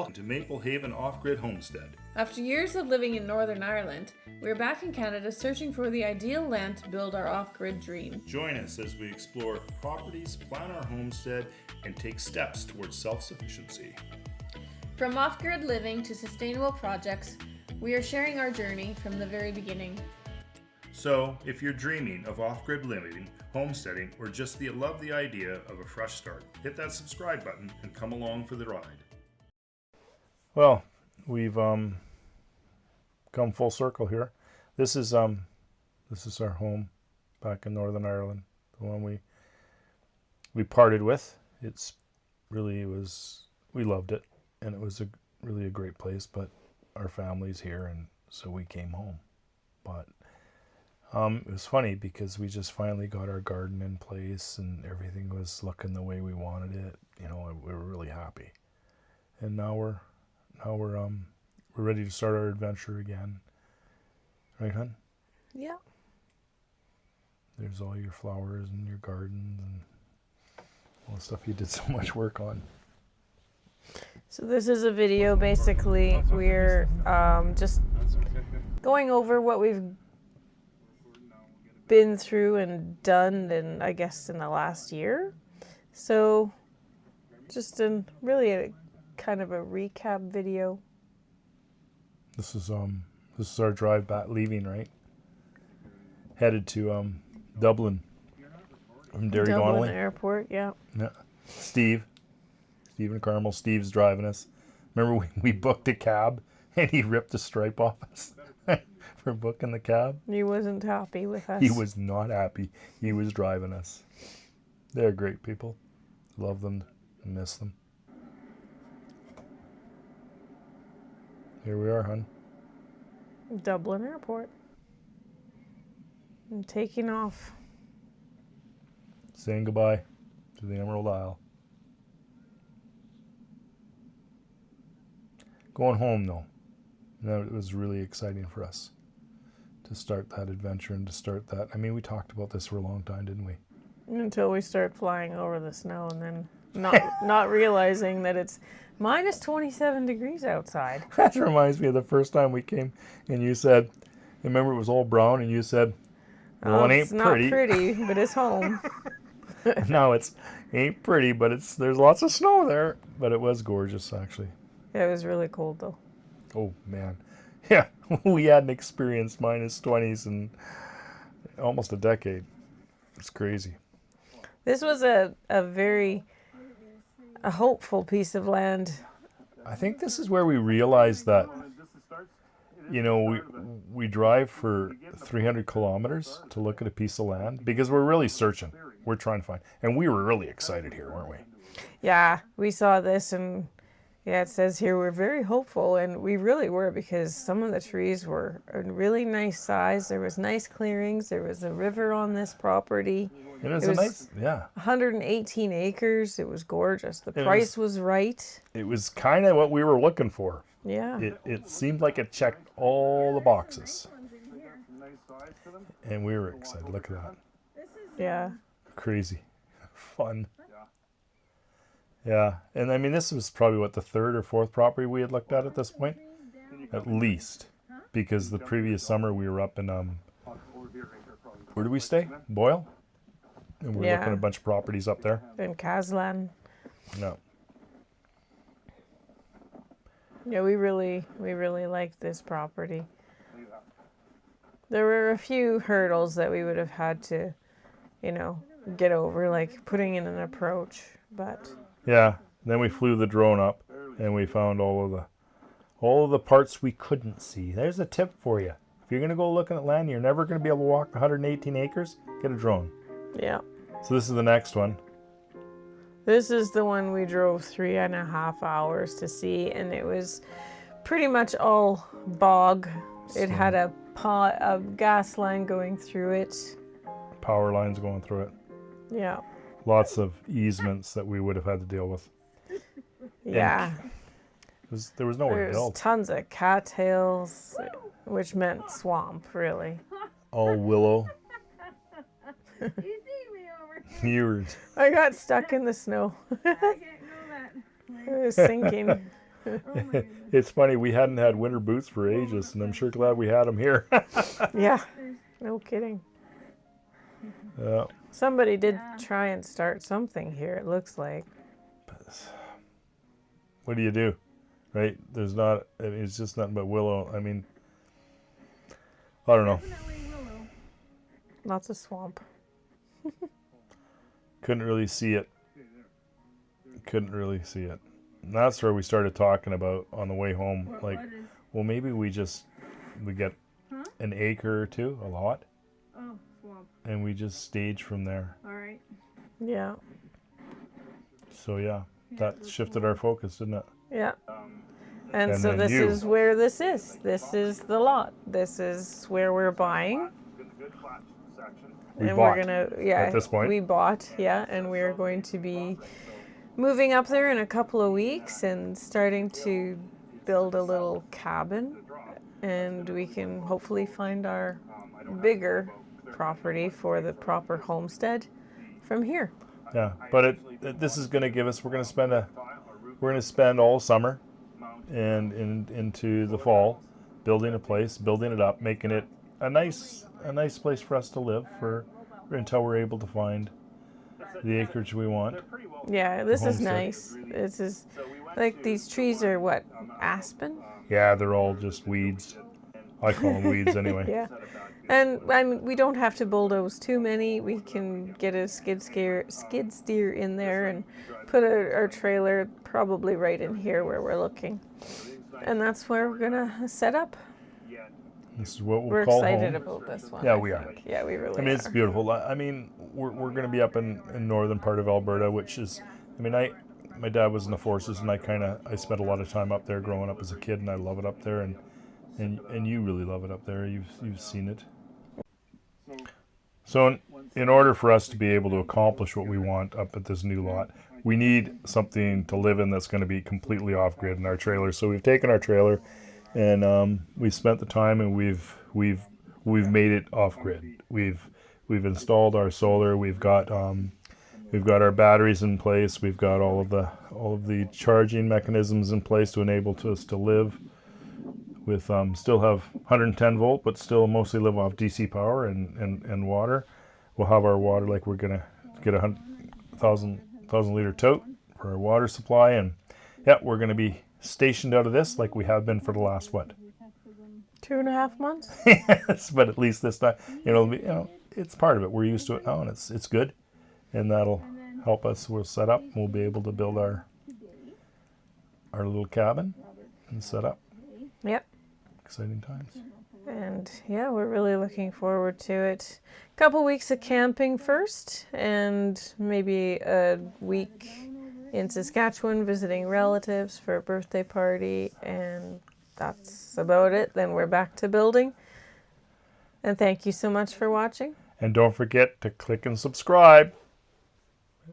Welcome to Maple Haven Off-Grid Homestead. After years of living in Northern Ireland, we're back in Canada searching for the ideal land to build our off-grid dream. Join us as we explore properties, plan our homestead, and take steps towards self-sufficiency. From off-grid living to sustainable projects, we are sharing our journey from the very beginning. So, if you're dreaming of off-grid living, homesteading, or just love the idea of a fresh start, hit that subscribe button and come along for the ride. Well, we've come full circle here. This is our home back in Northern Ireland, the one we parted with. We loved it, and it was really a great place, but our family's here, and so we came home. But it was funny because we just finally got our garden in place and everything was looking the way we wanted it. You know, we were really happy. And now we're ready to start our adventure again. Right, hon? Yeah. There's all your flowers and your gardens and all the stuff you did so much work on. So this is a video. Basically, we're just going over what we've been through and done, and I guess in the last year. So just really a kind of a recap video. This is our drive back, leaving, right? Headed to Dublin from Dublin Airport, yeah. Yeah. Steve and Carmel. Steve's driving us. Remember we booked a cab and he ripped the stripe off us for booking the cab? He wasn't happy with us. He was not happy. He was driving us. They're great people. Love them and miss them. Here we are, hon. Dublin Airport. I'm taking off. Saying goodbye to the Emerald Isle. Going home, though. That was really exciting for us to start that adventure and to start that. I mean, we talked about this for a long time, didn't we? Until we start flying over the snow and then not realizing that it's minus 27 degrees outside. That reminds me of the first time we came and you said, remember it was all brown and you said, well, it ain't pretty. It's not pretty, but it's home. No, it's ain't pretty, but there's lots of snow there. But it was gorgeous, actually. Yeah, it was really cold, though. Oh, man. Yeah, we hadn't experienced minus 20s in almost a decade. It's crazy. This was a very hopeful piece of land. I think this is where we realized that, you know, we drive for 300 kilometers to look at a piece of land because we're really searching. We're trying to find. And we were really excited here, weren't we? Yeah, we saw this and yeah, it says here we're very hopeful, and we really were because some of the trees were a really nice size. There was nice clearings. There was a river on this property. It was nice, yeah. 118 acres. It was gorgeous. The price was right. It was kind of what we were looking for. Yeah. It seemed like it checked all the boxes. And we were excited. Look at that. Yeah. Crazy. Fun. Yeah, and I mean, this was probably, the third or fourth property we had looked at this point? At least. Because the previous summer we were up in, where did we stay? Boyle? And we were looking at a bunch of properties up there. In Caslan. No. Yeah, we really liked this property. There were a few hurdles that we would have had to, get over, like putting in an approach, but... Yeah, then we flew the drone up and we found all of the parts we couldn't see. There's a tip for you. If you're going to go looking at land, you're never going to be able to walk 118 acres, get a drone. Yeah. So this is the next one. This is the one we drove 3.5 hours to see, and it was pretty much all bog. It had a gas line going through it. Power lines going through it. Yeah. Lots of easements that we would have had to deal with. Yeah. There was nowhere to build. Tons of cattails, which meant swamp, really. All willow. You see me over here. I got stuck in the snow. I can't go that way. It was sinking. Oh my goodness. It's funny, we hadn't had winter boots for ages, and I'm sure glad we had them here. Yeah, no kidding. Yeah. Somebody did Yeah. try and start something here, it looks like. What do you do, right? There's not. I mean, it's just nothing but willow. I mean, I don't know. Definitely willow. Lots of swamp. Couldn't really see it. Couldn't really see it. And that's where we started talking about on the way home. Like, What is? well, maybe we get Huh? an acre or two, a lot, Oh, swamp. and we just stage from there. All right. Yeah, So yeah, that shifted our focus, didn't it? yeah. And And so then this you. is where this is. This is the lot. This is where we're buying. We And bought we're gonna, yeah, at this point. we bought, yeah, and we're going to be moving up there in a couple of weeks and starting to build a little cabin, and we can hopefully find our bigger property for the proper homestead from here. Yeah, but this is going to give us. We're going to spend all summer and into the fall building a place, building it up, making it a nice place for us to live for until we're able to find the acreage we want. Yeah, this is Homestead. nice. This is like these trees are what, aspen? Yeah, they're all just weeds. I call them weeds anyway. Yeah. And I mean, we don't have to bulldoze too many. We can get a skid steer in there and put our trailer probably right in here where we're looking. And that's where we're gonna set up. This is what we'll We're call excited home. about this one. Yeah, I we are. think. Yeah, we really I mean, it's are. beautiful. I mean, we're going to be up in northern part of Alberta, which is, I mean, my dad was in the forces, and I spent a lot of time up there growing up as a kid, and I love it up there, and you really love it up there. You've seen it. So in order for us to be able to accomplish what we want up at this new lot, we need something to live in that's going to be completely off grid in our trailer. So we've taken our trailer, and we've spent the time, and we've made it off grid. We've installed our solar. We've got our batteries in place. We've got all of the charging mechanisms in place to enable us to live with still have 110 volt, but still mostly live off DC power and water. We'll have our water, like we're gonna get 1,000 liter tote for our water supply, and yeah, we're gonna be stationed out of this like we have been for the last what? 2.5 months. Yes, but at least this time, it's part of it. We're used to it now, and it's good, and that'll help us. We'll set up. We'll be able to build our little cabin and set up. Yep. Exciting times. And yeah, we're really looking forward to it. Couple weeks of camping first, and maybe a week in Saskatchewan visiting relatives for a birthday party, and that's about it. Then we're back to building. And thank you so much for watching. And don't forget to click and subscribe.